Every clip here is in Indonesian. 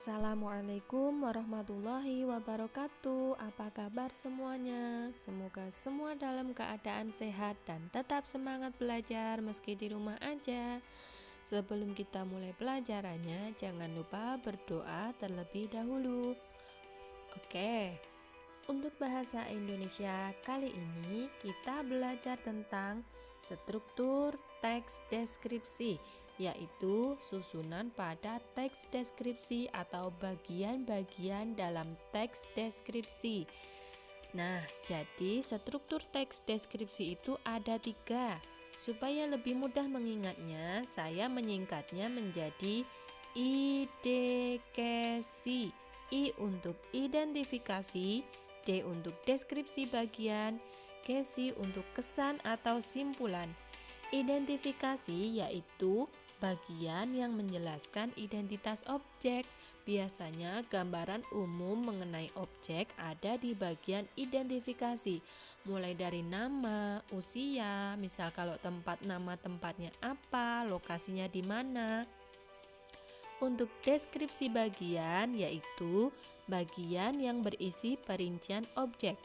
Assalamualaikum warahmatullahi wabarakatuh. Apa kabar semuanya? Semoga semua dalam keadaan sehat dan tetap semangat belajar meski di rumah aja. Sebelum kita mulai pelajarannya, jangan lupa berdoa terlebih dahulu. Oke, untuk bahasa Indonesia kali ini kita belajar tentang struktur teks deskripsi, yaitu susunan pada teks deskripsi atau bagian-bagian dalam teks deskripsi. Nah, jadi struktur teks deskripsi itu ada 3. Supaya lebih mudah mengingatnya, saya menyingkatnya menjadi IDKSI. I untuk identifikasi, D untuk deskripsi bagian, KSI untuk kesan atau simpulan. Identifikasi yaitu bagian yang menjelaskan identitas objek. Biasanya gambaran umum mengenai objek ada di bagian identifikasi, mulai dari nama, usia, misal kalau tempat, nama tempatnya apa, lokasinya di mana. Untuk deskripsi bagian yaitu bagian yang berisi perincian objek.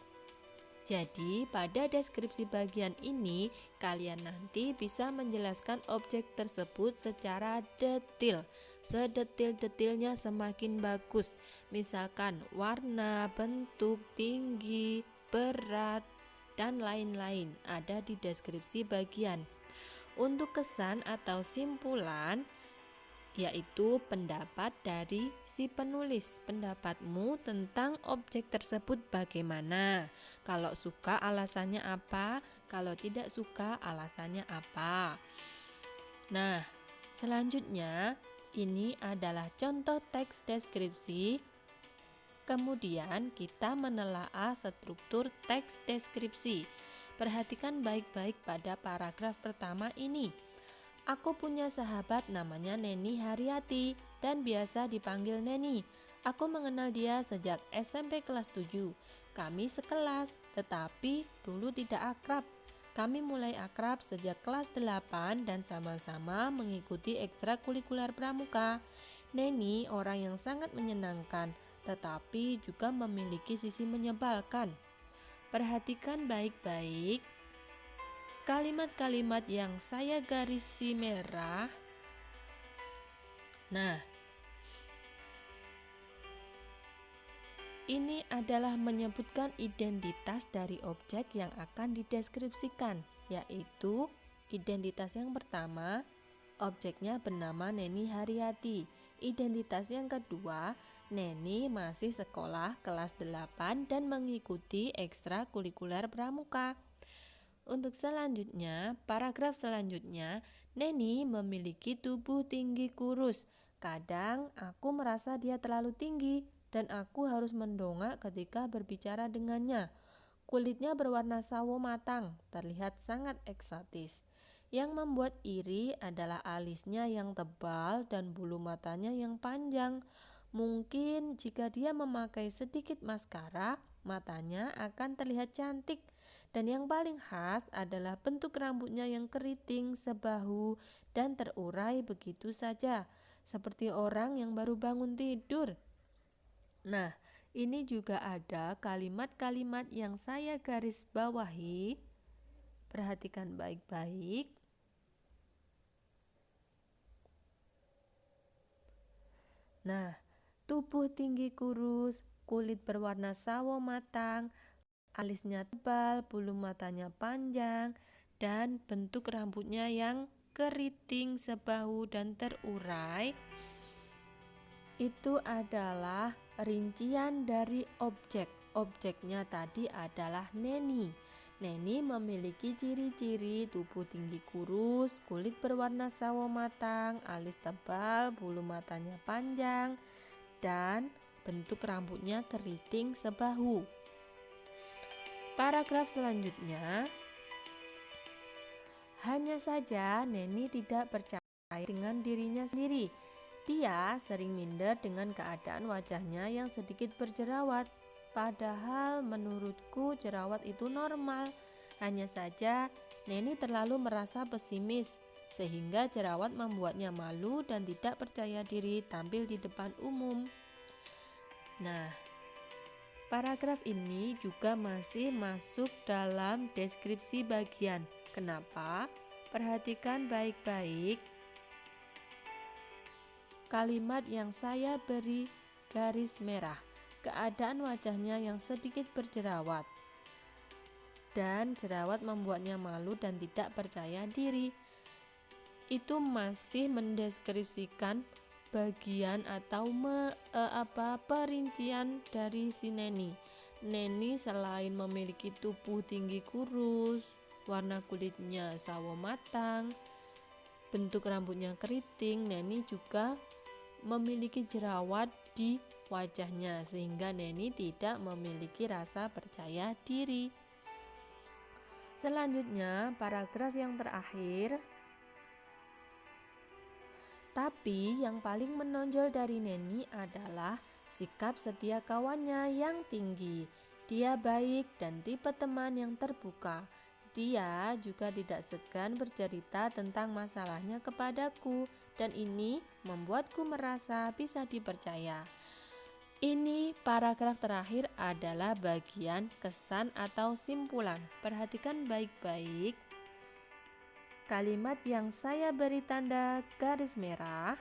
Jadi, pada deskripsi bagian ini, kalian nanti bisa menjelaskan objek tersebut secara detail. Sedetil-detilnya semakin bagus. Misalkan warna, bentuk, tinggi, berat, dan lain-lain ada di deskripsi bagian. Untuk kesan atau simpulan, yaitu pendapat dari si penulis. Pendapatmu tentang objek tersebut bagaimana? Kalau suka alasannya apa? Kalau tidak suka alasannya apa? Nah, selanjutnya ini adalah contoh teks deskripsi. Kemudian kita menelaah struktur teks deskripsi. Perhatikan baik-baik pada paragraf pertama ini. Aku punya sahabat namanya Neni Haryati dan biasa dipanggil Neni. Aku mengenal dia sejak SMP kelas 7. Kami sekelas, tetapi dulu tidak akrab. Kami mulai akrab sejak kelas 8 dan sama-sama mengikuti ekstrakurikuler pramuka. Neni orang yang sangat menyenangkan, tetapi juga memiliki sisi menyebalkan. Perhatikan baik-baik kalimat-kalimat yang saya garisi merah. Nah, ini adalah menyebutkan identitas dari objek yang akan dideskripsikan, yaitu identitas yang pertama, objeknya bernama Neni Haryati. Identitas yang kedua, Neni masih sekolah kelas 8 dan mengikuti ekstrakurikuler pramuka. Untuk selanjutnya, paragraf selanjutnya, Neni memiliki tubuh tinggi kurus. Kadang aku merasa dia terlalu tinggi dan aku harus mendongak ketika berbicara dengannya. Kulitnya berwarna sawo matang, terlihat sangat eksotis. Yang membuat iri adalah alisnya yang tebal dan bulu matanya yang panjang. Mungkin jika dia memakai sedikit maskara, matanya akan terlihat cantik. Dan yang paling khas adalah bentuk rambutnya yang keriting, sebahu, dan terurai begitu saja, seperti orang yang baru bangun tidur. Nah, ini juga ada kalimat-kalimat yang saya garis bawahi. Perhatikan baik-baik. Nah, tubuh tinggi kurus, kulit berwarna sawo matang, alisnya tebal, bulu matanya panjang, dan bentuk rambutnya yang keriting, sebahu, dan terurai. Itu adalah rincian dari objek. Objeknya tadi adalah Neni. Neni memiliki ciri-ciri tubuh tinggi kurus, kulit berwarna sawo matang, alis tebal, bulu matanya panjang, dan bentuk rambutnya keriting sebahu. Paragraf selanjutnya, hanya saja Neni tidak percaya dengan dirinya sendiri. Dia sering minder dengan keadaan wajahnya yang sedikit berjerawat. Padahal menurutku jerawat itu normal. Hanya saja Neni terlalu merasa pesimis, sehingga jerawat membuatnya malu dan tidak percaya diri tampil di depan umum. Nah, paragraf ini juga masih masuk dalam deskripsi bagian. Kenapa? Perhatikan baik-baik kalimat yang saya beri garis merah. Keadaan wajahnya yang sedikit berjerawat, dan jerawat membuatnya malu dan tidak percaya diri. Itu masih mendeskripsikan bagian atau perincian dari si Neni. Neni selain memiliki tubuh tinggi kurus, warna kulitnya sawo matang, bentuk rambutnya keriting, Neni juga memiliki jerawat di wajahnya sehingga Neni tidak memiliki rasa percaya diri. Selanjutnya, paragraf yang terakhir. Tapi yang paling menonjol dari Neni adalah sikap setia kawannya yang tinggi. Dia baik dan tipe teman yang terbuka. Dia juga tidak segan bercerita tentang masalahnya kepadaku, dan ini membuatku merasa bisa dipercaya. Ini paragraf terakhir adalah bagian kesan atau simpulan. Perhatikan baik-baik kalimat yang saya beri tanda garis merah.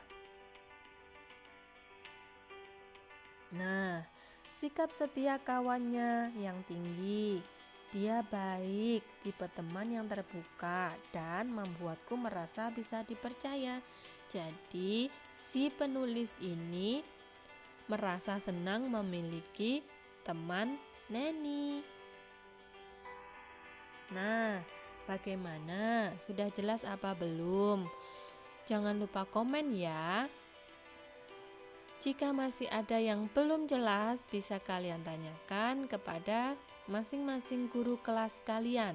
Nah, sikap setia kawannya yang tinggi. Dia baik, tipe teman yang terbuka, dan membuatku merasa bisa dipercaya. Jadi, si penulis ini merasa senang memiliki teman Neni. Nah, bagaimana? Sudah jelas apa belum? Jangan lupa komen ya. Jika masih ada yang belum jelas, bisa kalian tanyakan kepada masing-masing guru kelas kalian.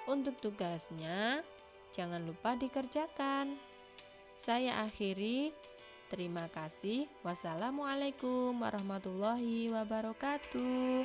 Untuk tugasnya, jangan lupa dikerjakan. Saya akhiri. Terima kasih. Wassalamualaikum warahmatullahi wabarakatuh.